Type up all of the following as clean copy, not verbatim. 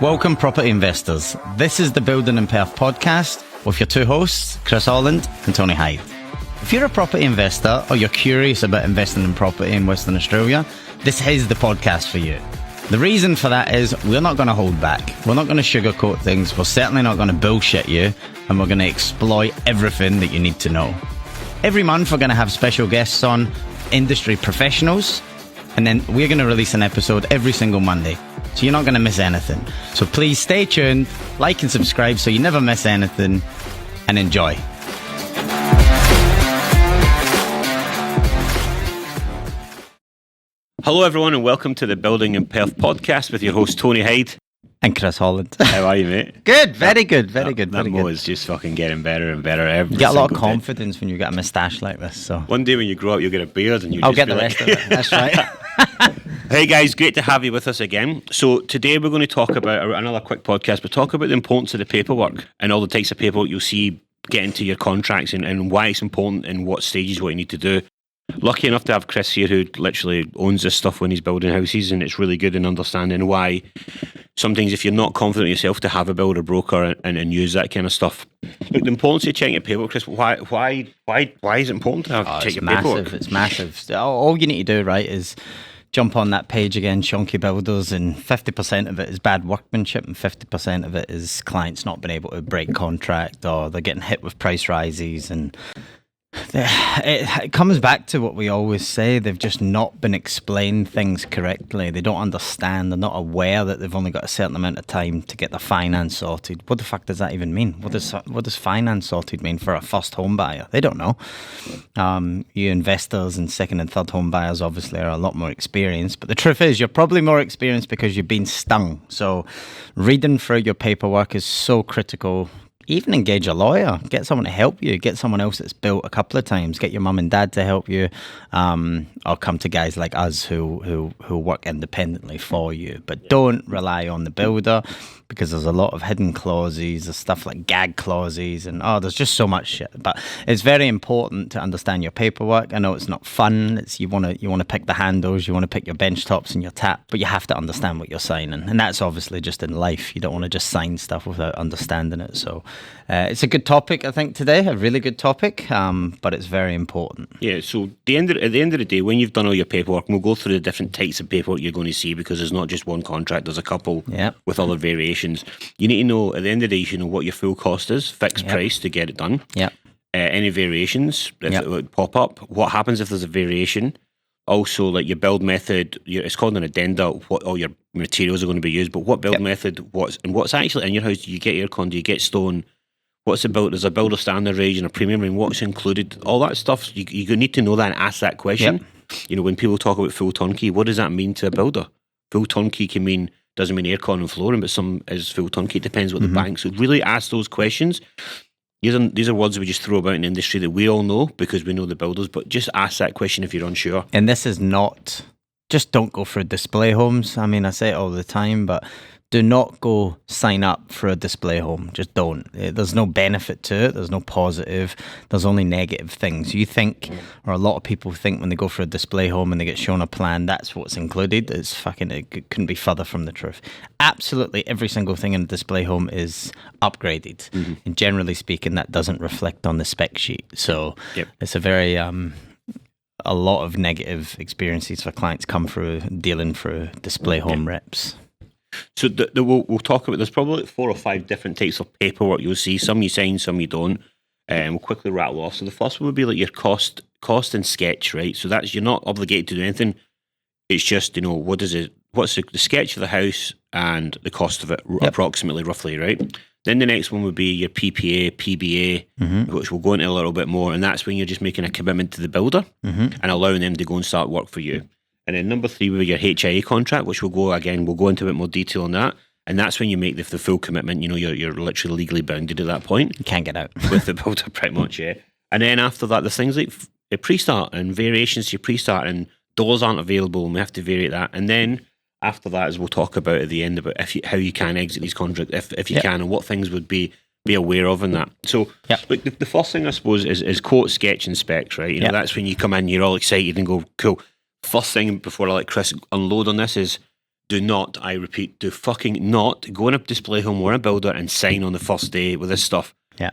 Welcome, property investors. This is the Building in Perth podcast with your two hosts, Chris Holland and Tony Hyde. If you're a property investor or you're curious about investing in property in Western Australia, this is the podcast for you. The reason for that is we're not going to hold back. We're not going to sugarcoat things. We're certainly not going to bullshit you, and we're going to exploit everything that you need to know. Every month, we're going to have special guests on, industry professionals, and then we're going to release an episode every single Monday. So you're not going to miss anything. So please stay tuned, like and subscribe so you never miss anything, and enjoy. Hello everyone and welcome to the Building in Perth podcast with your host Tony Hyde. And Chris Holland. How are you, mate? Good, very good. That mo is just fucking getting better and better every You get a lot of single day. confidence when you get a moustache like this. So One day when you grow up you'll get a beard and I'll get the rest of it. That's right. Hey guys, great to have you with us again. So today we're going to talk about another quick podcast, but talk about the importance of the paperwork and all the types of paperwork you'll see get into your contracts and why it's important and what stages what you need to do. Lucky enough to have Chris here who literally owns this stuff when he's building houses, and it's really good in understanding why sometimes if you're not confident in yourself to have a builder broker and use that kind of stuff. Look, the importance of checking your paperwork, Chris, why is it important to check your paperwork? It's massive. All you need to do, right, is jump on that page again, Shonky Builders, and 50% of it is bad workmanship and 50% of it is clients not being able to break contract or they're getting hit with price rises. And it comes back to what we always say. They've just not been explained things correctly. They don't understand. They're not aware that they've only got a certain amount of time to get the finance sorted. What the fuck does that even mean? What does finance sorted mean for a first home buyer? They don't know. You investors and second and third home buyers obviously are a lot more experienced. But the truth is you're probably more experienced because you've been stung. So reading through your paperwork is so critical. Even engage a lawyer, get someone to help you, get someone else that's built a couple of times, get your mum and dad to help you, or come to guys like us who work independently for you. But don't rely on the builder because there's a lot of hidden clauses, there's stuff like gag clauses, and there's just so much shit. But it's very important to understand your paperwork. I know it's not fun. You want to pick the handles, you want to pick your bench tops and your tap, but you have to understand what you're signing, and that's obviously just in life. You don't want to just sign stuff without understanding it. So it's a good topic, I think, today, a really good topic, but it's very important. Yeah, so at the end of the day, when you've done all your paperwork, and we'll go through the different types of paperwork you're going to see because there's not just one contract, there's a couple with other variations. You need to know, at the end of the day, you should know what your full cost is, fixed price to get it done. Any variations, if it would pop up, what happens if there's a variation. Also, like your build method, it's called an addenda, what all your materials are going to be used, but what build method, what's actually in your house. Do you get aircon, do you get stone? What's it built? There's a builder standard range and a premium range. What's included? All that stuff. You need to know that and ask that question. You know, when people talk about full turnkey, what does that mean to a builder? Full turnkey doesn't mean aircon and flooring, but some is full turnkey. It depends what the bank. So really ask those questions. These are words we just throw about in the industry that we all know because we know the builders, but just ask that question if you're unsure. And this is not, just don't go for display homes. I mean, I say it all the time, but do not go sign up for a display home. Just don't. There's no benefit to it. There's no positive. There's only negative things. You think, or a lot of people think when they go for a display home and they get shown a plan, that's what's included. It couldn't be further from the truth. Absolutely every single thing in a display home is upgraded. And generally speaking, that doesn't reflect on the spec sheet. So it's a very... a lot of negative experiences for clients come through dealing through display home reps. So we'll talk about, there's probably 4 or 5 different types of paperwork you'll see. Some you sign, some you don't. We'll quickly rattle off. So the first one would be like your cost and sketch, right? So that's, you're not obligated to do anything. It's just, you know, what's the sketch of the house and the cost of it approximately, roughly, right? Then the next one would be your PPA, PBA, which we'll go into a little bit more. And that's when you're just making a commitment to the builder and allowing them to go and start work for you. And then number 3 would be your HIA contract, which we'll go into a bit more detail on that. And that's when you make the full commitment. You know, you're literally legally bounded at that point. You can't get out. With the builder, pretty much, yeah. And then after that, there's things like a pre-start and variations to your pre-start, and doors aren't available, and we have to vary that. And then after that, as we'll talk about at the end, about how you can exit these contracts, if you can, and what things would be aware of in that. So, look, the first thing I suppose is quote, sketch, and specs, right? You know, that's when you come in, you're all excited and go, cool. First thing before I let Chris unload on this is, do not, I repeat, do fucking not go in a display home or a builder and sign on the first day with this stuff. Yeah.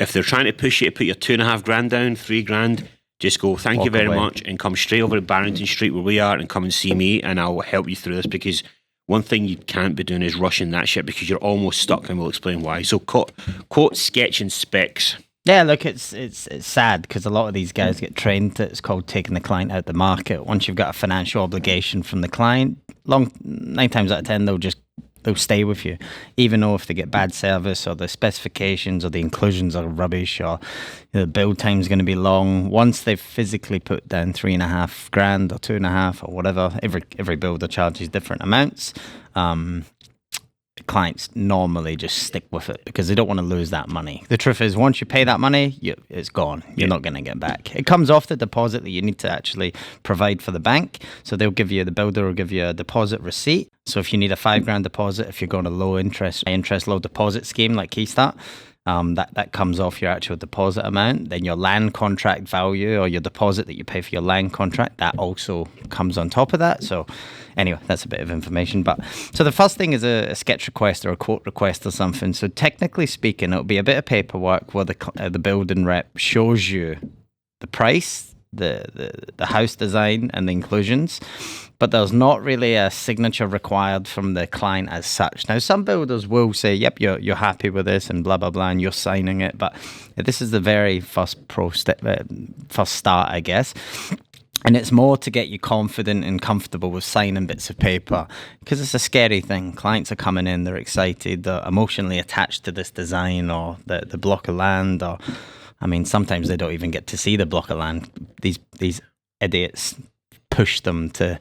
If they're trying to push you to put your $2,500 down, $3,000, just go, thank you very much, and come straight over to Barrington Street where we are and come and see me, and I'll help you through this, because one thing you can't be doing is rushing that shit, because you're almost stuck, and we'll explain why. So quote sketch and specs. Yeah, look, it's sad because a lot of these guys get trained. It's called taking the client out the market. Once you've got a financial obligation from the client, 9 times out of 10 they'll stay with you, even though if they get bad service or the specifications or the inclusions are rubbish, or the build time is going to be long. Once they've physically put down $3,500 or 2.5 or whatever, every builder charges different amounts. Clients normally just stick with it because they don't want to lose that money. The truth is, once you pay that money, it's gone. You're not going to get back. It comes off the deposit that you need to actually provide for the bank. So the builder will give you a deposit receipt. So if you need a $5,000 deposit, if you're going to low interest, low deposit scheme like Keystart, that comes off your actual deposit amount. Then your land contract value, or your deposit that you pay for your land contract, that also comes on top of that. So anyway, that's a bit of information. But so the first thing is a sketch request or a quote request or something. So technically speaking, it'll be a bit of paperwork where the building rep shows you the price, the house design and the inclusions, but there's not really a signature required from the client as such. Now, some builders will say, yep, you're happy with this and blah, blah, blah, and you're signing it. But this is the very first start, I guess. And it's more to get you confident and comfortable with signing bits of paper, because it's a scary thing. Clients are coming in, they're excited, they're emotionally attached to this design or the block of land, or, I mean, sometimes they don't even get to see the block of land. These idiots push them to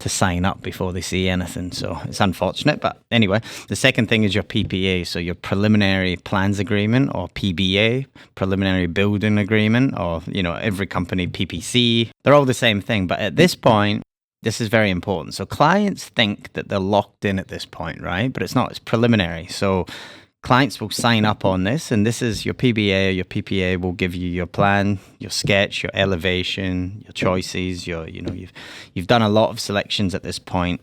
sign up before they see anything. So it's unfortunate. But anyway, the second thing is your PPA. So your preliminary plans agreement, or PBA, preliminary building agreement, or, every company PPC. They're all the same thing. But at this point, this is very important. So clients think that they're locked in at this point, right? But it's not. It's preliminary. So clients will sign up on this, and this is your PBA or your PPA will give you your plan, your sketch, your elevation, your choices. You've done a lot of selections at this point,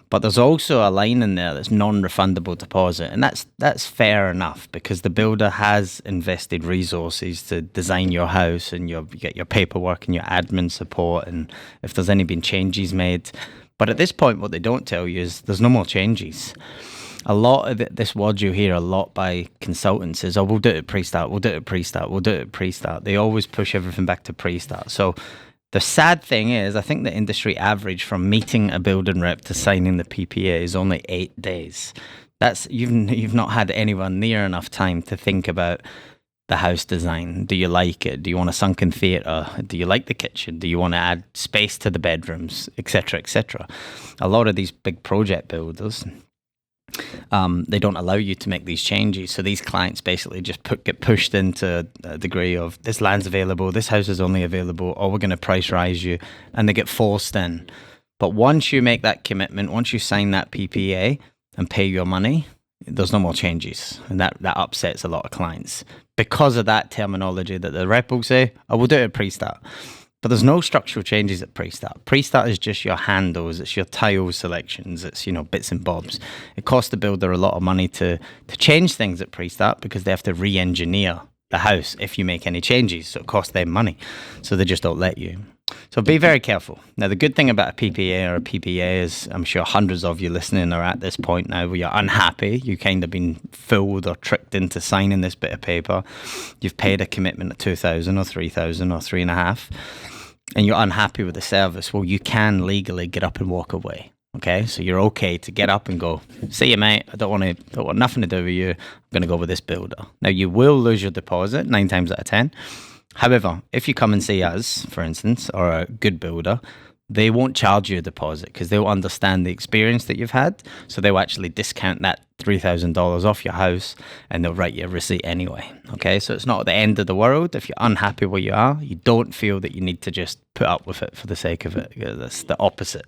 but there's also a line in there that's non-refundable deposit, and that's fair enough, because the builder has invested resources to design your house, and you get your paperwork and your admin support, and if there's been changes made. But at this point, what they don't tell you is there's no more changes. A lot of this word you hear a lot by consultants is, we'll do it at pre-start, we'll do it at pre-start, we'll do it at pre-start. They always push everything back to pre-start. So the sad thing is, I think the industry average from meeting a building rep to signing the PPA is only 8 days. That's you've not had anyone near enough time to think about the house design. Do you like it? Do you want a sunken theatre? Do you like the kitchen? Do you want to add space to the bedrooms, etc., etc.? A lot of these big project builders, they don't allow you to make these changes. So these clients basically just get pushed into a degree of, this land's available, this house is only available, or we're going to price rise you, and they get forced in. But once you make that commitment, once you sign that PPA and pay your money, there's no more changes. And that upsets a lot of clients because of that terminology that the rep will say, we'll do it at pre-start. But there's no structural changes at pre-start. Pre-start is just your handles, it's your tile selections, it's, bits and bobs. It costs the builder a lot of money to change things at pre-start, because they have to re-engineer the house if you make any changes. So it costs them money. So they just don't let you. So be very careful. Now, the good thing about a PPA or a PPA is, I'm sure hundreds of you listening are at this point now where you're unhappy. You kind of been fooled or tricked into signing this bit of paper. You've paid a commitment of $2,000 or $3,000 or $3,500, and you're unhappy with the service. Well, you can legally get up and walk away. Okay, so you're okay to get up and go, see you, mate, I don't want nothing to do with you. I'm going to go with this builder. Now, you will lose your deposit 9 times out of 10. However, if you come and see us, for instance, or a good builder, they won't charge you a deposit because they'll understand the experience that you've had. So they'll actually discount that $3,000 off your house, and they'll write you a receipt anyway. Okay, so it's not the end of the world. If you're unhappy where you are, you don't feel that you need to just put up with it for the sake of it. That's the opposite.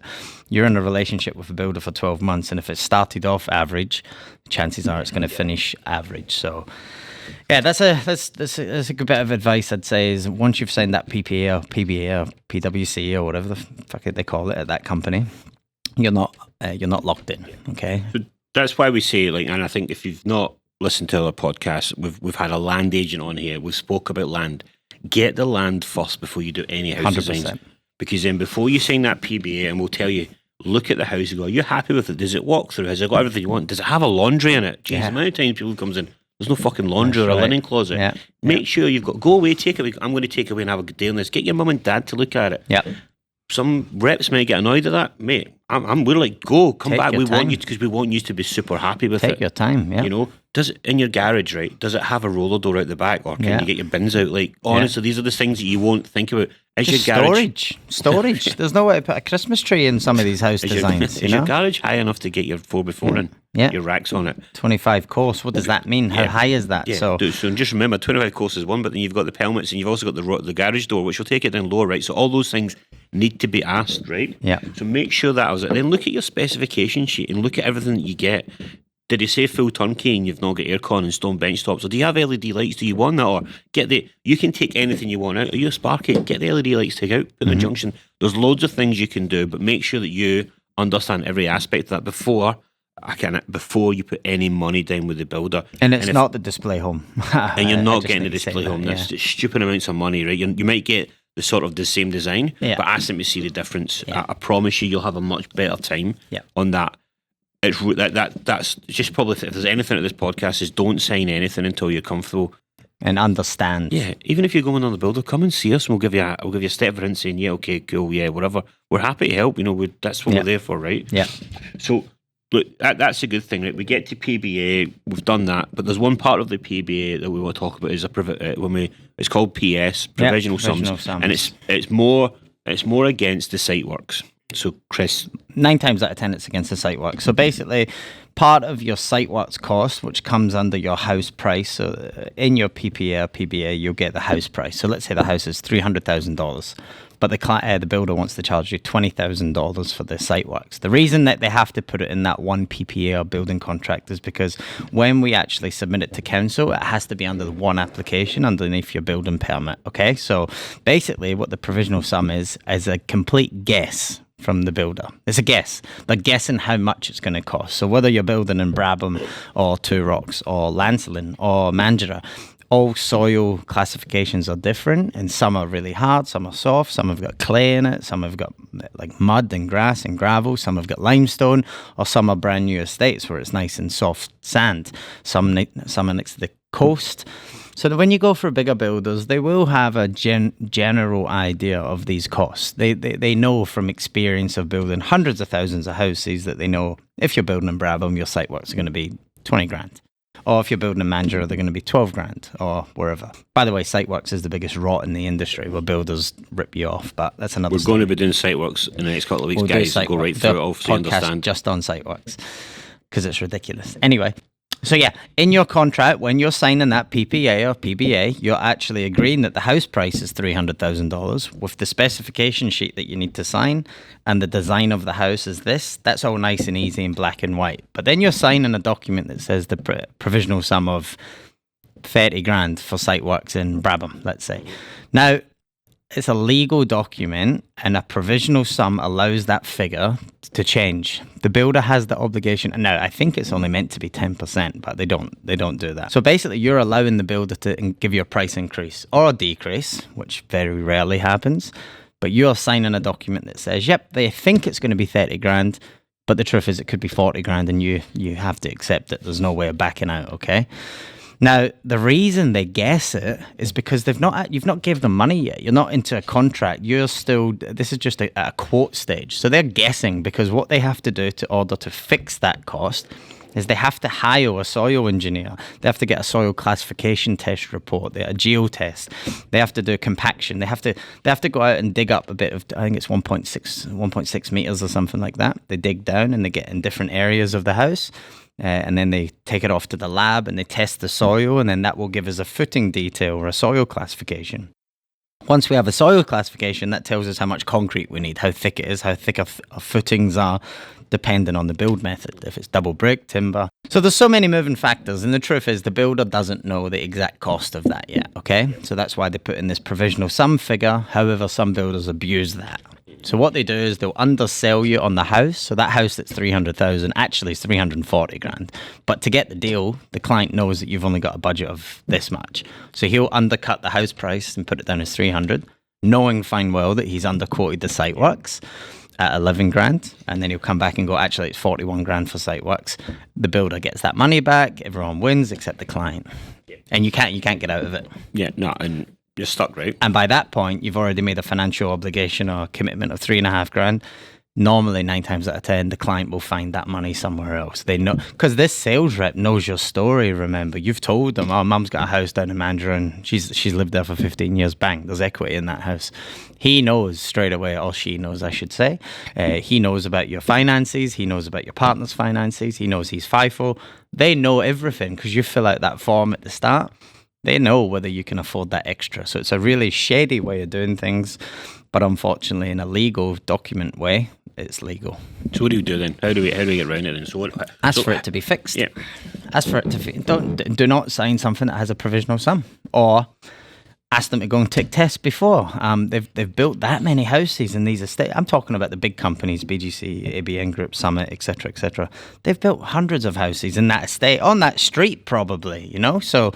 You're in a relationship with a builder for 12 months, and if it started off average, chances are it's going to finish average. So yeah, that's a good bit of advice, I'd say, is once you've signed that PPA or PBA or PWC or whatever the fuck they call it at that company, you're not you're not locked in. Okay. So that's why we say, like, and I think if you've not listened to our podcast, we've had a land agent on here. We've spoke about land. Get the land first before you do any house 100%. designs, because then before you sign that PBA, and we'll tell you, look at the house and go, are you happy with it? Does it walk through? Has it got everything you want? Does it have a laundry in it? Jeez, the amount of times people comes in, there's no fucking laundry or a linen closet. Yeah. Make sure you've got, go away, take it away. I'm going to take it away and have a good day on this. Get your mum and dad to look at it. Yeah. Some reps might get annoyed at that, mate. We're like, go, come Take back. your We time. want you because we want you to be super happy with it. Take your time. Yeah. You know, does it in your garage, right? Does it have a roller door out the back, or can you get your bins out? Like, honestly, these are the things that you won't think about. Is Just your garage storage. There's no way to put a Christmas tree in some of these house designs. Is your garage high enough to get your 4x4 in? Yeah. Your racks on it. 25 course. What does that mean? How high is that? Yeah. So just remember, 25 course is one, but then you've got the pelmets and you've also got the garage door, which will take it down lower, right? So all those things need to be asked, right? Yeah. So make sure that was it. Then look at your specification sheet and look at everything that you get. Did he say full turnkey and you've not got aircon and stone bench tops? Or do you have LED lights? Do you want that? Or you can take anything you want out. Are you a Sparky? Get the LED lights, take out, put in the junction. There's loads of things you can do, but make sure that you understand every aspect of that before you put any money down with the builder. And it's not the display home. And you're I not just getting the need to say display that, home. yeah. That's stupid amounts of money, right? You might get the sort of the same design, but ask them to see the difference. I promise you'll have a much better time on that. It's that's just probably, if there's anything at this podcast, is don't sign anything until you're comfortable and understand. Yeah, even if you're going on the builder, come and see us, and we'll give you a step for in saying, yeah, okay, cool, yeah, whatever. We're happy to help. You know, that's what we're there for, right? Yeah. So look, that's a good thing, right? We get to PBA, we've done that, but there's one part of the PBA that we want to talk about is it's called PS, provisional sums, and it's more against the site works. So, Chris, 9 times out of 10, it's against the site work. So basically, part of your site works cost, which comes under your house price. So in your PPA or PBA, you'll get the house price. So let's say the house is $300,000, but the builder wants to charge you $20,000 for the site works. The reason that they have to put it in that one PPA or building contract is because when we actually submit it to council, it has to be under the one application underneath your building permit. Okay, so basically, what the provisional sum is a complete guess from the builder. It's a guess. They're guessing how much it's going to cost. So whether you're building in Brabham or Two Rocks or Lancelin or Mandurah, all soil classifications are different, and some are really hard, some are soft, some have got clay in it, some have got like mud and grass and gravel, some have got limestone, or some are brand new estates where it's nice and soft sand. Some are next to the coast. So that when you go for bigger builders, they will have a general idea of these costs. They know from experience of building hundreds of thousands of houses that they know if you're building in Brabham, your site works are going to be 20 grand. Or if you're building in Mandurah, they're going to be 12 grand or wherever. By the way, site works is the biggest rot in the industry where builders rip you off, but that's another story. Going to be doing site works in the next couple of weeks, guys. Go right through it all so you understand. Just on site works because it's ridiculous. Anyway. So yeah, in your contract, when you're signing that PPA or PBA, you're actually agreeing that the house price is $300,000 with the specification sheet that you need to sign, and the design of the house is this. That's all nice and easy in black and white. But then you're signing a document that says the provisional sum of 30 grand for site works in Brabham, let's say. Now, it's a legal document, and a provisional sum allows that figure to change. The builder has the obligation. Now, I think it's only meant to be 10%, but they don't do that. So basically, you're allowing the builder to give you a price increase or a decrease, which very rarely happens. But you're signing a document that says, yep, they think it's going to be 30 grand, but the truth is it could be 40 grand, and you have to accept it. There's no way of backing out, okay? Now, the reason they guess it is because you've not given them money yet. You're not into a contract. This is just a quote stage. So they're guessing because what they have to do in order to fix that cost is they have to hire a soil engineer. They have to get a soil classification test report, a geotest. They have to do compaction. They have to go out and dig up a bit of, I think it's 1.6 meters or something like that. They dig down and they get in different areas of the house. And then they take it off to the lab and they test the soil, and then that will give us a footing detail or a soil classification. Once we have a soil classification, that tells us how much concrete we need, how thick it is, how thick our footings are, depending on the build method, if it's double brick, timber. So there's so many moving factors, and the truth is the builder doesn't know the exact cost of that yet, okay? So that's why they put in this provisional sum figure. However, some builders abuse that. So what they do is they'll undersell you on the house. So that house that's 300,000 actually is 340 grand. But to get the deal, the client knows that you've only got a budget of this much. So he'll undercut the house price and put it down as 300, knowing fine well that he's underquoted the site works at 11 grand. And then he'll come back and go, actually, it's 41 grand for site works. The builder gets that money back. Everyone wins except the client. And you can't get out of it. Yeah, no, and you're stuck, right? And by that point, you've already made a financial obligation or commitment of 3.5 grand. Normally, 9 times out of 10, the client will find that money somewhere else. They know, because this sales rep knows your story. Remember, you've told them, "Oh, mum's got a house down in Mandarin. She's lived there for 15 years. Bang, there's equity in that house." He knows straight away, or she knows, I should say. He knows about your finances. He knows about your partner's finances. He knows he's FIFO. They know everything because you fill out that form at the start. They know whether you can afford that extra. So it's a really shady way of doing things, but unfortunately, in a legal document way, it's legal. So what do you do then? How do we get around it then? So ask for it to be fixed. Yeah. Ask for it to do not sign something that has a provisional sum, or ask them to go and take tests before. They've built that many houses in these estates. I'm talking about the big companies, BGC, ABN Group, Summit, etc., etc. They've built hundreds of houses in that estate, on that street probably, So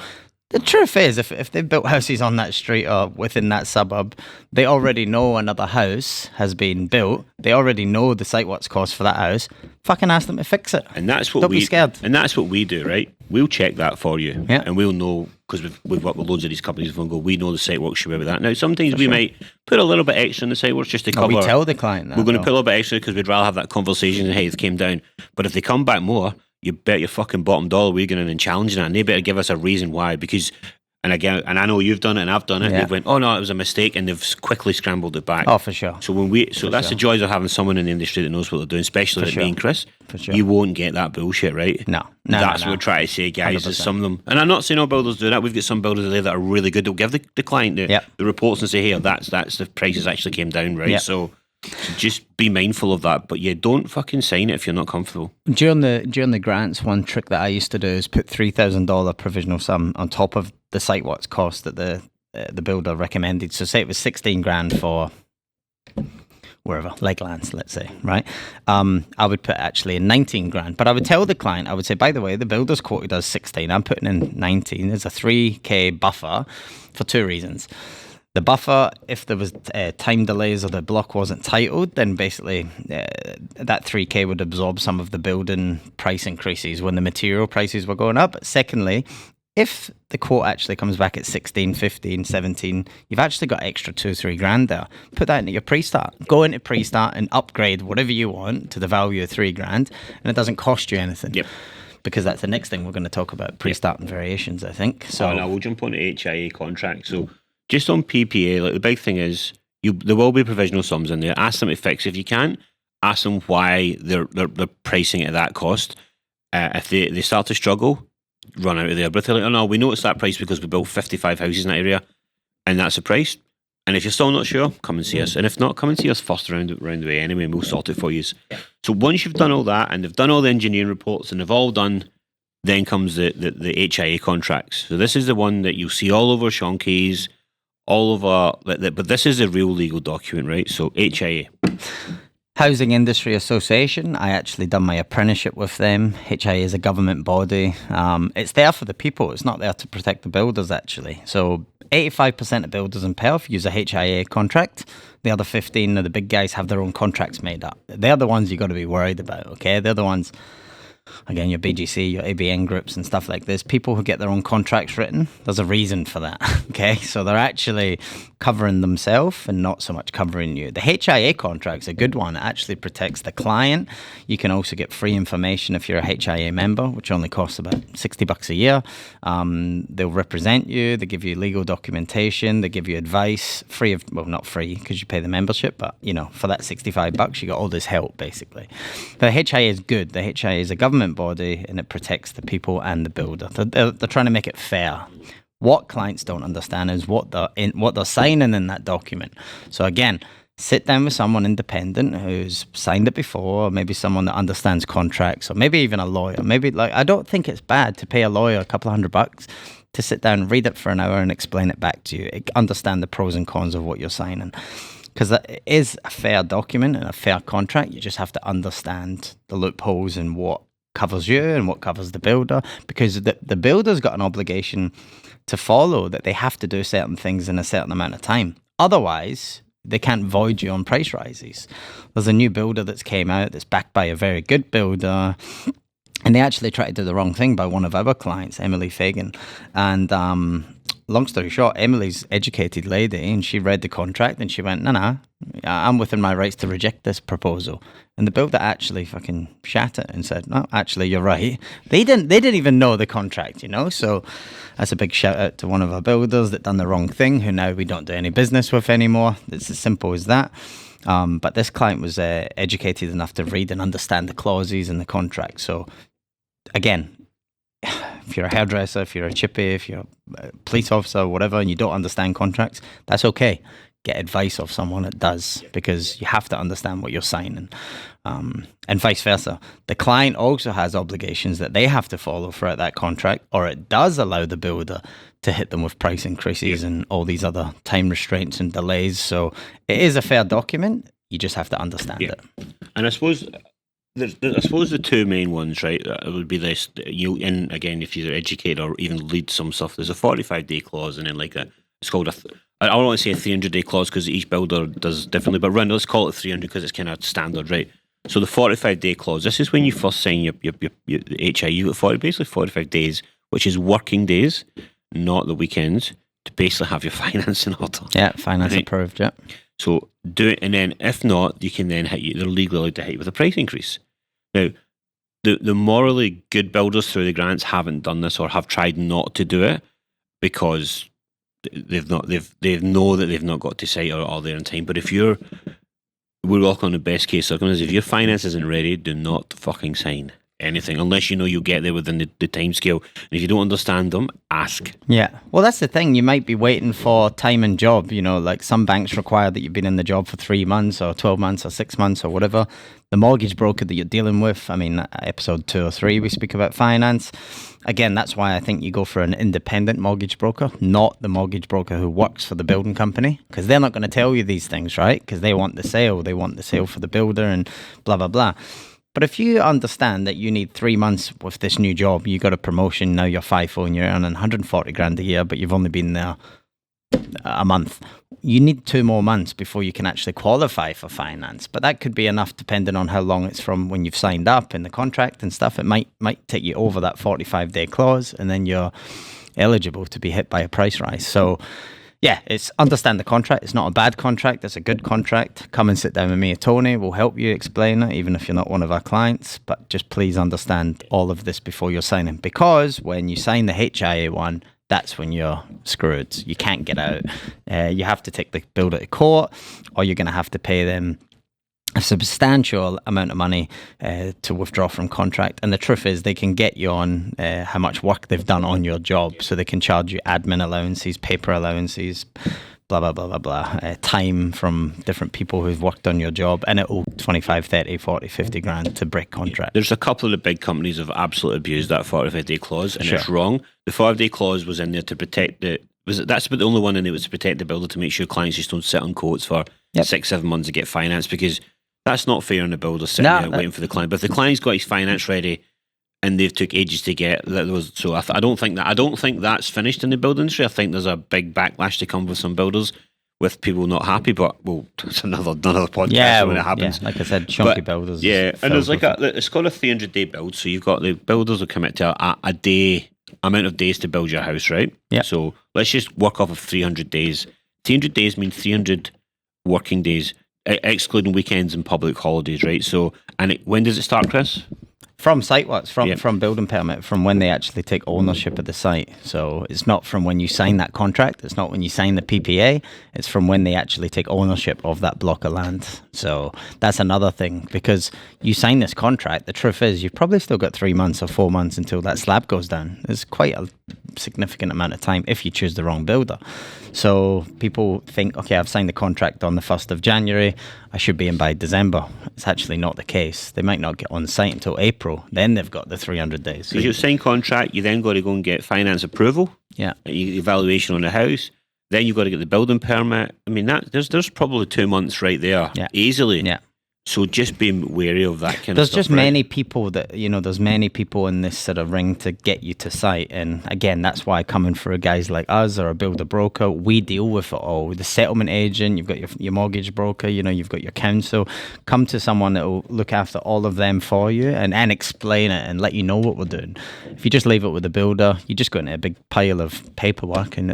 the truth is, if they've built houses on that street or within that suburb, they already know another house has been built. They already know the site works cost for that house. Fucking ask them to fix it. And that's what Don't be scared. And that's what we do, right? We'll check that for you. Yeah. And we'll know, because we've worked with loads of these companies before and go, we know the site works should be with that. Now, sometimes we might put a little bit extra in the site works just to cover. We tell the client that. We're going to put a little bit extra because we'd rather have that conversation and, hey, it came down. But if they come back more, you bet your fucking bottom dollar we're going in and challenging it. And they better give us a reason why. Because... And again, and I know you've done it and I've done it. Yeah. They've went, oh no, it was a mistake, and they've quickly scrambled it back. Oh, for sure. So that's the joys of having someone in the industry that knows what they're doing, especially like me and Chris. For sure. You won't get that bullshit, right? No. That's what we're trying to say, guys. 100%. Is some of them, and I'm not saying all builders do that. We've got some builders there that are really good. They'll give the client the reports and say, hey, that's the prices actually came down, right? Yep. So just be mindful of that, but don't fucking sign it if you're not comfortable. During the grants, one trick that I used to do is put $3,000 provisional sum on top of the site works cost that the builder recommended. So say it was 16 grand for wherever, Lakelands, let's say, right? I would put actually in 19 grand, but I would tell the client, I would say, by the way, the builder's quoted us 16. I'm putting in 19. There's a 3K buffer for 2 reasons. The buffer, if there was time delays or the block wasn't titled, then basically that 3K would absorb some of the building price increases when the material prices were going up. Secondly, if the quote actually comes back at 16, 15, 17, you've actually got extra 2-3 grand there. Put that into your pre-start. Go into pre-start and upgrade whatever you want to the value of 3 grand, and it doesn't cost you anything. Yep. Because that's the next thing we're going to talk about, pre-start and variations, I think. So now we'll jump on the HIA contract. So just on PPA, like the big thing is there will be provisional sums in there. Ask them to fix. If you can't, ask them why they're pricing it at that cost. If they start to struggle, run out of there. But if they're like, oh no, we noticed that price because we built 55 houses in that area, and that's the price. And if you're still not sure, come and see us. And if not, come and see us first around the way anyway, and we'll sort it for you. So once you've done all that, and they've done all the engineering reports, and they've all done, then comes the HIA contracts. So this is the one that you'll see all over Shonkies, all over, but this is a real legal document, right? So HIA. Housing Industry Association. I actually done my apprenticeship with them. HIA is a government body. It's there for the people. It's not there to protect the builders, actually. So 85% of builders in Perth use a HIA contract. The other 15 of the big guys have their own contracts made up. They're the ones you got to be worried about, okay? They're the ones, again, your BGC, your ABN groups and stuff like this. People who get their own contracts written, there's a reason for that, okay? So they're actually covering themselves and not so much covering you. The HIA contract's a good one. It actually protects the client. You can also get free information if you're a HIA member, which only costs about $60 a year. They'll represent you. They give you legal documentation. They give you advice, free of, well, not free because you pay the membership, but, for that $65, you got all this help, basically. The HIA is good. The HIA is a government body, and it protects the people and the builder. They're trying to make it fair. What clients don't understand is what they're signing in that document. So again, sit down with someone independent who's signed it before, or maybe someone that understands contracts, or maybe even a lawyer. Maybe I don't think it's bad to pay a lawyer a couple $100 to sit down, read it for an hour, and explain it back to you. Understand the pros and cons of what you're signing. because that is a fair document and a fair contract. You just have to understand the loopholes and what covers you and what covers the builder, because the builder's got an obligation to follow that. They have to do certain things in a certain amount of time. Otherwise, they can't void you on price rises. There's a new builder that's came out that's backed by a very good builder, and they actually tried to do the wrong thing by one of our clients, Emily Fagan. And long story short, Emily's educated lady, and she read the contract and she went, no, I'm within my rights to reject this proposal. And the builder actually fucking shat it and said, no, actually, you're right. They didn't even know the contract, So that's a big shout out to one of our builders that done the wrong thing, who now we don't do any business with anymore. It's as simple as that. But this client was educated enough to read and understand the clauses in the contract. So again, if you're a hairdresser, if you're a chippy, if you're a police officer, whatever, and you don't understand contracts, that's okay. Get advice of someone that does, because you have to understand what you're signing. And vice versa. The client also has obligations that they have to follow throughout that contract, or it does allow the builder to hit them with price increases and all these other time restraints and delays. So it is a fair document. You just have to understand it. And I suppose the two main ones, right, it would be this, and again, if you're educated or even lead some stuff, there's a 45-day clause, and then it's called I don't want to say a 300-day clause because each builder does differently, but let's call it 300 because it's kind of standard, right? So the 45-day clause, this is when you first sign your HI, you've got basically 45 days, which is working days, not the weekends, to basically have your finance in order. Yeah, finance approved, yeah. So do it, and then if not, you can then they're legally allowed to hit you with a price increase. Now, the morally good builders through the grants haven't done this, or have tried not to do it because they know that they've not got to site or there in time. But we're working on the best case circumstances. If your finance isn't ready, do not fucking sign anything unless you'll get there within the time scale. And if you don't understand them, ask. Yeah. Well, that's the thing. You might be waiting for time and job. Like some banks require that you've been in the job for 3 months or 12 months or 6 months or whatever. The mortgage broker that you're dealing with, episode 2 or 3, we speak about finance. Again, that's why I think you go for an independent mortgage broker, not the mortgage broker who works for the building company, because they're not going to tell you these things, right? Because they want the sale. They want the sale for the builder and blah, blah, blah. But if you understand that you need 3 months with this new job, you got a promotion, now you're FIFO and you're earning 140 grand a year, but you've only been there a month. You need 2 more months before you can actually qualify for finance. But that could be enough depending on how long it's from when you've signed up in the contract and stuff. It might take you over that 45-day clause, and then you're eligible to be hit by a price rise. So yeah, it's understand the contract. It's not a bad contract. It's a good contract. Come and sit down with me or Tony. We'll help you explain it, even if you're not one of our clients. But just please understand all of this before you're signing, because when you sign the HIA one, that's when you're screwed. You can't get out. You have to take the builder to court, or you're going to have to pay them a substantial amount of money to withdraw from contract. And the truth is, they can get you on how much work they've done on your job. So they can charge you admin allowances, paper allowances, blah, blah, blah, blah, blah, time from different people who've worked on your job, and it'll 25, 30, 40, 50 grand to break contract. There's a couple of the big companies have absolutely abused that 45-day clause, and it's wrong. The 45-day clause was in there to protect that's about the only one in there was to protect the builder, to make sure clients just don't sit on quotes for 6-7 months to get finance, because that's not fair on the builder sitting there waiting for the client. But if the client's got his finance ready and they've took ages to get that, so I don't think that's finished in the building industry. I think there's a big backlash to come with some builders, with people not happy. But it's another podcast when it happens. Yeah, like I said, chunky builders. Yeah, and there's it's called a 300-day build. So you've got the builders will commit to a day amount of days to build your house, right? Yeah. So let's just work off of 300 days. 300 days means 300 working days, excluding weekends and public holidays, right? So, when does it start, Chris? From site works, from building permit, from when they actually take ownership of the site. So it's not from when you sign that contract. It's not when you sign the PPA. It's from when they actually take ownership of that block of land. So that's another thing, because you sign this contract. The truth is, you've probably still got 3 months or 4 months until that slab goes down. It's quite a significant amount of time if you choose the wrong builder. So people think, okay, I've signed the contract on the 1st of January. I should be in by December. It's actually not the case. They might not get on site until April. Then they've got the 300 days. So you sign contract, you then got to go and get finance approval. Yeah. Evaluation on the house. Then you've got to get the building permit. I mean, there's probably 2 months right there, easily. Yeah. So just be wary of that kind There's of stuff. There's just many people that, there's many people in this sort of ring to get you to site. And again, that's why coming for guys like us or a builder broker, we deal with it all. The settlement agent, you've got your mortgage broker, you've got your council. Come to someone that will look after all of them for you and explain it and let you know what we're doing. If you just leave it with the builder, you just go into a big pile of paperwork and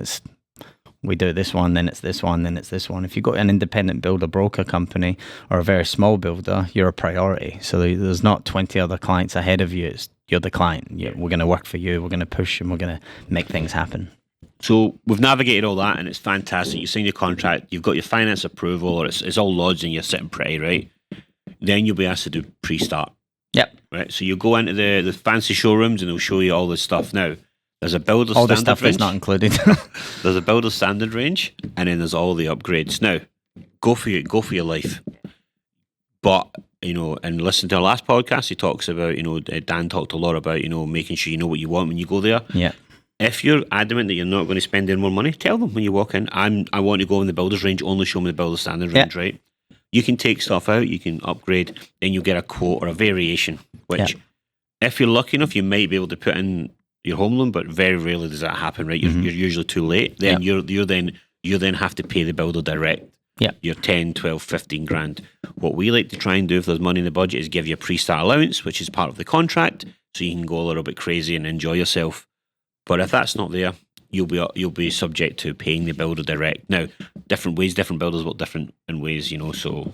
we do this one, then it's this one, then it's this one. If you've got an independent builder broker company or a very small builder, you're a priority. So there's not 20 other clients ahead of you. You're the client. We're going to work for you. We're going to push and we're going to make things happen. So we've navigated all that and it's fantastic. You sign your contract, you've got your finance approval, or it's all lodged and you're sitting pretty, right? Then you'll be asked to do pre-start. Yep. Right. So you go into the fancy showrooms and they'll show you all this stuff. Now, there's a builder all standard the stuff range. That's not included. There's a builder standard range, and then there's all the upgrades. Now, go for your life. But and listen to our last podcast. He talks about Dan talked a lot about making sure you know what you want when you go there. Yeah. If you're adamant that you're not going to spend any more money, tell them when you walk in. I want to go in the builder's range. Only show me the builder standard range, right? You can take stuff out. You can upgrade. Then you get a quote or a variation. Which, if you're lucky enough, you might be able to put in your home loan, but very rarely does that happen, right? You're usually too late. Then you then have to pay the builder direct. Yeah. Your 10, 12, 15 grand. What we like to try and do if there's money in the budget is give you a pre-start allowance, which is part of the contract, so you can go a little bit crazy and enjoy yourself. But if that's not there, you'll be subject to paying the builder direct. Now, different builders work different in ways, so...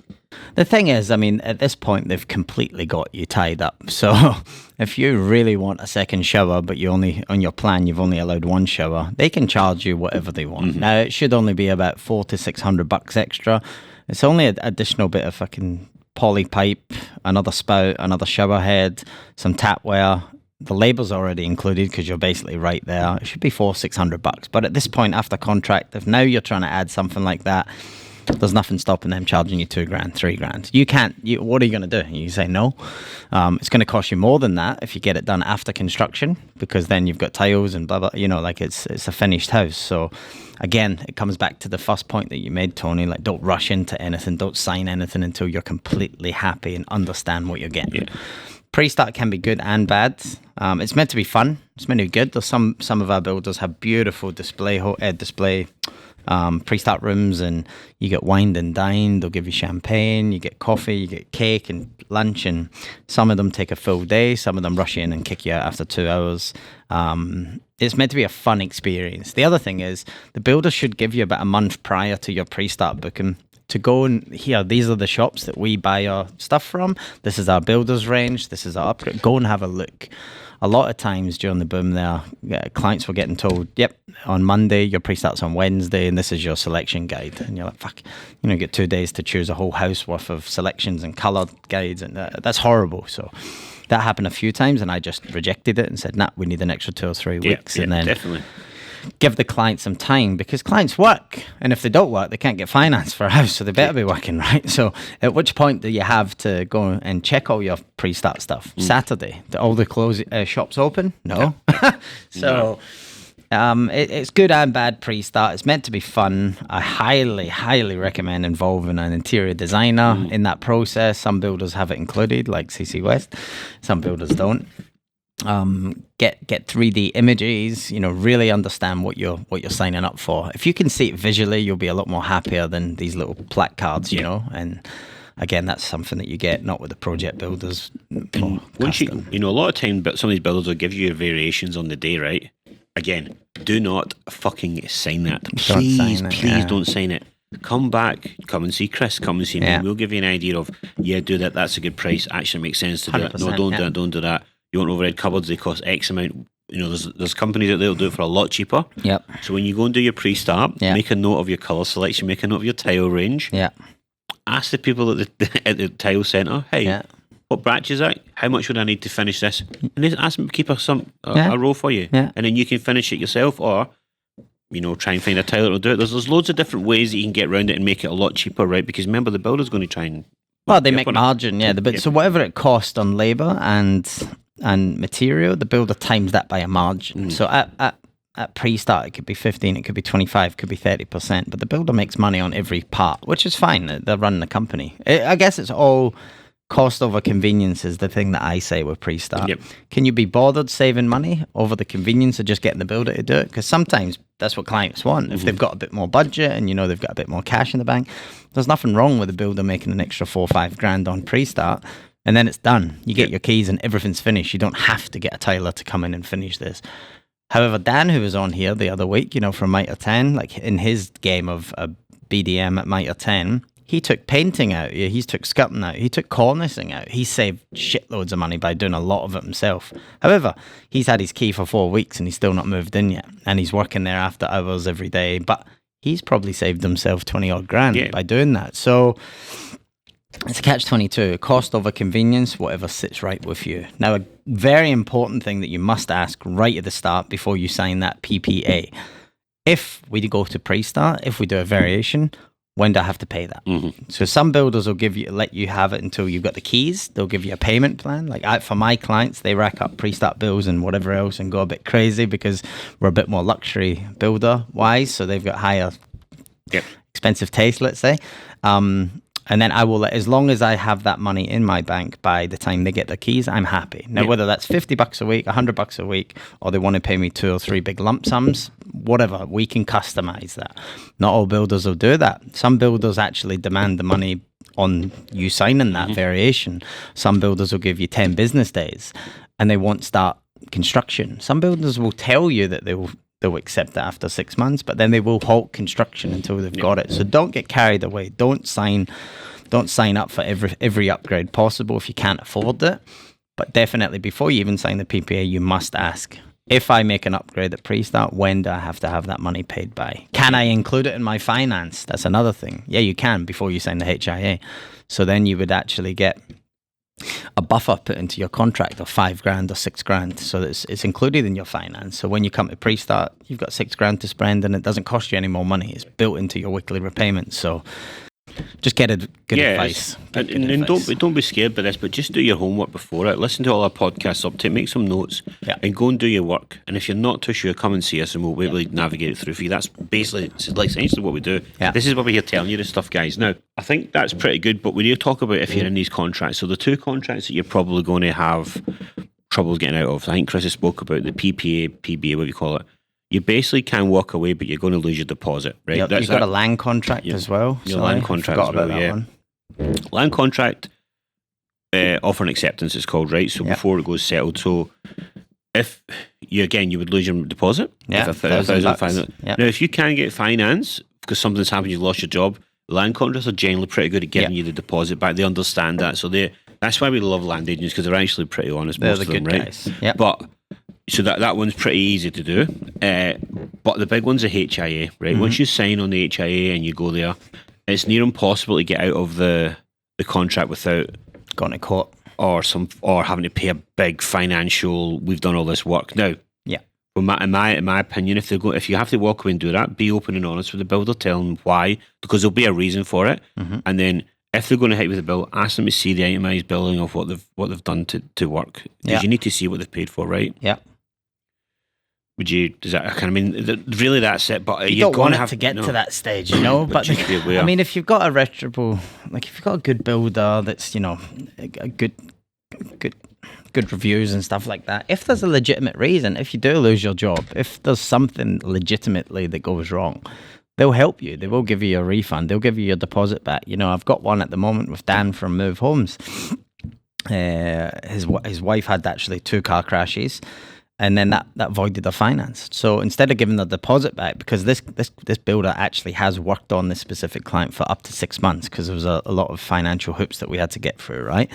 The thing is, I mean, at this point, they've completely got you tied up. So if you really want a second shower, but on your plan, you've only allowed one shower, they can charge you whatever they want. Now, it should only be about $400 to $600 extra. It's only an additional bit of fucking poly pipe, another spout, another shower head, some tapware. The label's already included because you're basically right there. It should be $400-600. But at this point, after contract, if now you're trying to add something like that, there's nothing stopping them charging you $2,000, $3,000. You can't. What are you going to do? You say no. It's going to cost you more than that if you get it done after construction, because then you've got tiles and blah blah. It's a finished house. So again, it comes back to the first point that you made, Tony. Like, don't rush into anything. Don't sign anything until you're completely happy and understand what you're getting. Yeah. Pre-start can be good and bad. It's meant to be fun. It's meant to be good. There's some of our builders have beautiful display pre-start rooms, and you get wined and dined. They'll give you champagne, you get coffee, you get cake and lunch, and some of them take a full day. Some of them rush in and kick you out after 2 hours. It's meant to be a fun experience. The other thing is the builder should give you about a month prior to your pre-start booking to go and these are the shops that we buy our stuff from. This is our builder's range. This is our upgrade. Go and have a look. A lot of times during the boom there, clients were getting told, yep, on Monday, your pre-start's on Wednesday, and this is your selection guide. And you're like, fuck, you get 2 days to choose a whole house worth of selections and colored guides, and that's horrible. So that happened a few times, and I just rejected it and said, nah, we need an extra 2 or 3 weeks. Yeah, and then definitely give the client some time, because clients work, and if they don't work, they can't get finance for a house, so they better be working, right? So at which point do you have to go and check all your pre-start stuff? Saturday, do all the shops open? No. So it's good and bad pre-start. It's meant to be fun. I highly recommend involving an interior designer in that process. Some builders have it included, like CC West. Some builders don't. Get 3D images, really understand what you're signing up for. If you can see it visually, you'll be a lot more happier than these little placards, and again, that's something that you get not with the project builders. Once a lot of time, but some of these builders will give you variations on the day, right? Again, do not fucking sign that. Please don't sign it. Come back, come and see Chris, come and see me. We'll give you an idea of, do that, that's a good price, actually makes sense to do it. No, don't do that. You want overhead cupboards, they cost X amount. There's companies out there that'll do it for a lot cheaper. Yep. So when you go and do your pre-start, make a note of your colour selection, make a note of your tile range. Yeah. Ask the people at the tile centre, hey, what batch is that? How much would I need to finish this? And then ask them to keep a row for you. Yeah. And then you can finish it yourself, or try and find a tile that'll do it. There's loads of different ways that you can get around it and make it a lot cheaper, right? Because remember, the builder's going to try and... Well, they make margin, so whatever it costs on labour and material, the builder times that by a margin. So at at pre-start, it could be 15, it could be 25, it could be 30%, but the builder makes money on every part, which is fine. They're running the company. I guess it's all cost over convenience is the thing that I say with pre-start. Yep. Can you be bothered saving money over the convenience of just getting the builder to do it? Because sometimes that's what clients want. If they've got a bit more budget and they've got a bit more cash in the bank, there's nothing wrong with the builder making an extra 4 or 5 grand on pre-start, and then it's done. You get your keys and everything's finished. You don't have to get a tiler to come in and finish this. However, Dan, who was on here the other week, from Mitre 10, like in his game of BDM at Mitre 10, he took painting out, he took scupping out, he took cornicing out. He saved shitloads of money by doing a lot of it himself. However, he's had his key for 4 weeks and he's still not moved in yet. And he's working there after hours every day. But he's probably saved himself 20 odd grand by doing that. So it's a catch-22, cost over convenience, whatever sits right with you. Now, a very important thing that you must ask right at the start before you sign that PPA. If we go to pre-start, if we do a variation, when do I have to pay that? So some builders will let you have it until you've got the keys. They'll give you a payment plan. Like for my clients, they rack up pre-start bills and whatever else and go a bit crazy because we're a bit more luxury builder-wise. So they've got higher expensive taste, let's say. And then I will, as long as I have that money in my bank by the time they get the keys, I'm happy. Now, whether that's $50 a week, $100 a week, or they want to pay me 2 or 3 big lump sums, whatever, we can customize that. Not all builders will do that. Some builders actually demand the money on you signing that variation. Some builders will give you 10 business days and they won't start construction. Some builders will tell you that they'll accept that after 6 months, but then they will halt construction until they've got it. So don't get carried away. Don't sign up for every upgrade possible if you can't afford it. But definitely before you even sign the PPA, you must ask, if I make an upgrade at pre-start, when do I have to have that money paid by? Can I include it in my finance? That's another thing. Yeah, you can before you sign the HIA. So then you would actually get a buffer put into your contract of 5 grand or 6 grand, so that it's included in your finance. So when you come to pre-start, you've got 6 grand to spend, and it doesn't cost you any more money. It's built into your weekly repayments. So just get good advice. And don't be scared by this, but just do your homework before it. Listen to all our podcasts up to it, make some notes, and go and do your work. And if you're not too sure, come and see us, and we'll really navigate it through for you. That's basically essentially what we do. This is what we're here telling you this stuff, guys. Now, I think that's pretty good, but we need to talk about if you're in these contracts. So the 2 contracts that you're probably going to have trouble getting out of, I think Chris has spoke about the PPA, PBA, whatever you call it. You basically can walk away, but you're going to lose your deposit, right? Yep, you've got a land contract as well. Your land contract as well, one. Land contract, offer and acceptance is called, right? So before it goes settled. So if you would lose your deposit. Yeah, $1,000. Now, if you can get finance because something's happened, you've lost your job, land contracts are generally pretty good at giving you the deposit back. They understand that. So that's why we love land agents, because they're actually pretty honest, most of them, right? Guys. Yep. But so that one's pretty easy to do. But the big one's a HIA, right? Once you sign on the HIA and you go there, it's near impossible to get out of the contract without going to court or having to pay a big financial. We've done all this work now. In my opinion, if you have to walk away and do that, be open and honest with the builder. Tell them why, because there'll be a reason for it. And then if they're going to hit you with a bill, ask them to see the itemised billing of what they've done to work, because you need to see what they've paid for, right? Yeah. Really that's it. But you don't want to get to that stage, But I mean, if you've got a reputable, if you've got a good builder that's a good reviews and stuff like that. If there's a legitimate reason, if you do lose your job, if there's something legitimately that goes wrong, they'll help you. They will give you a refund. They'll give you your deposit back. I've got one at the moment with Dan from Move Homes. His wife had actually 2 car crashes, and then that voided the finance. So instead of giving the deposit back, because this builder actually has worked on this specific client for up to 6 months, because there was a lot of financial hoops that we had to get through, right?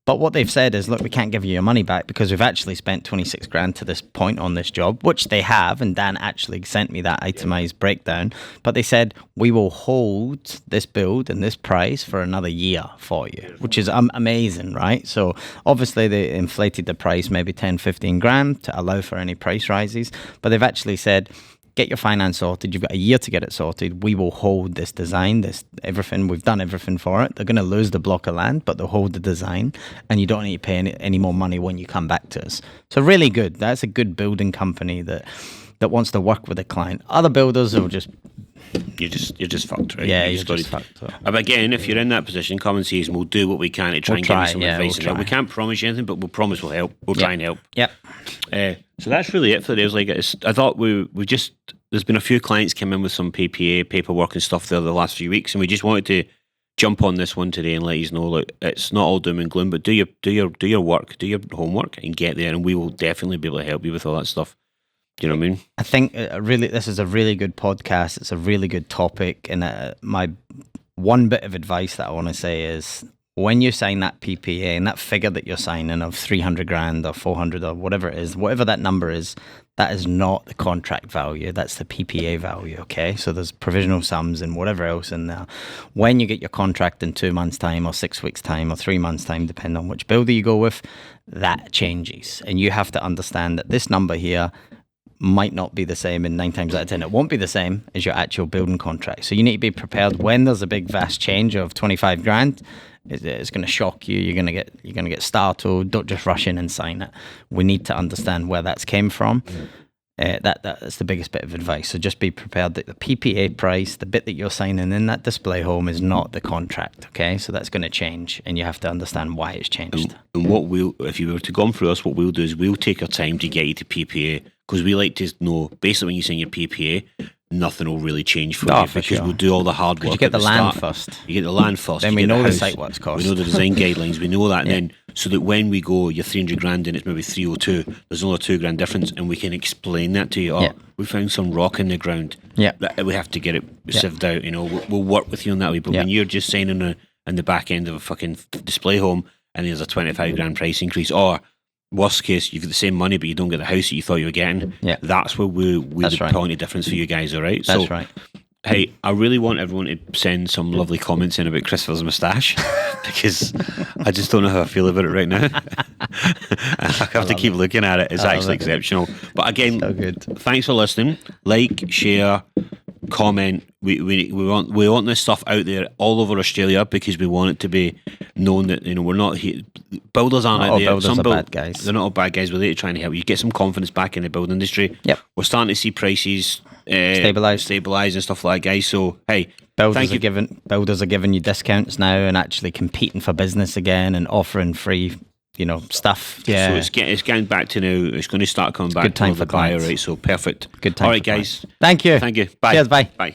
But what they've said is, look, we can't give you your money back because we've actually spent 26 grand to this point on this job, which they have. And Dan actually sent me that itemized breakdown. But they said, we will hold this build and this price for another year for you, which is amazing, right? So obviously they inflated the price maybe 10, 15 grand to allow for any price rises. But they've actually said, get your finance sorted. You've got a year to get it sorted. We will hold this design, everything. We've done everything for it. They're going to lose the block of land, but they'll hold the design, and you don't need to pay any more money when you come back to us. So really good. That's a good building company that that wants to work with a client. Other builders will just... You're just fucked, right? Yeah, you're just fucked. But again, if you're in that position, come and see us and we'll do what we can to try and give you some advice. We can't promise you anything, but we'll promise we'll help. We'll try and help. Yep. So that's really it for the I thought we just... There's been a few clients come in with some PPA paperwork and stuff there the last few weeks, and we just wanted to jump on this one today and let you know, look, it's not all doom and gloom, but do your work, do your homework, and get there, and we will definitely be able to help you with all that stuff. Do you know what I mean? I think this is a really good podcast. It's a really good topic, and my one bit of advice that I want to say is, when you sign that PPA and that figure that you're signing of 300 grand or 400 or whatever it is, whatever that number is, that is not the contract value. That's the PPA value, okay? So there's provisional sums and whatever else in there. When you get your contract in 2 months' time or 6 weeks' time or 3 months' time, depending on which builder you go with, that changes. And you have to understand that this number here might not be the same, and 9 times out of 10 it won't be the same as your actual building contract. So you need to be prepared when there's a big vast change of 25 grand. It's going to shock you. You're going to get startled. Don't just rush in and sign it. We need to understand where that's came from. That's the biggest bit of advice. So just be prepared that the PPA price, the bit that you're signing in that display home, is not the contract. Okay, so that's going to change, and you have to understand why it's changed. And if you were to go through us, what we'll do is we'll take our time to get you to PPA, because we like to know, basically, when you sign your PPA, nothing will really change for you, because we'll do all the hard work. You get the land start. first. You get the land first. Then we know the site works cost. We know the design guidelines. We know that, and then so that when we go, you're 300 grand and it's maybe 302. There's only a 2 grand difference, and we can explain that to you. We found some rock in the ground. We have to get it sieved out. You know, we'll work with you on that way. But when you're just signing in the back end of a fucking display home, and there's a 25 grand price increase, or worst case, you've got the same money, but you don't get the house that you thought you were getting. That's where we would point a difference for you guys, all right? That's right. Hey, I really want everyone to send some lovely comments in about Christopher's moustache, because I just don't know how I feel about it right now. I have to keep looking at it. It's actually exceptional. But again, so good. Thanks for listening. Like, share, comment. We want this stuff out there all over Australia, because we want it to be known that, you know, we're not here. Builders aren't out there. Builders are bad guys. They're not all bad guys. We're there to try and help you get some confidence back in the building industry. We're starting to see prices stabilize and stuff like that, guys. So hey, builders are giving you discounts now and actually competing for business again and offering free, you know, stuff. So it's getting back to now. It's going to start coming back. Good time for clients. Right. So perfect. Good time. All right, guys. Thank you. Bye. Cheers. Bye. Bye.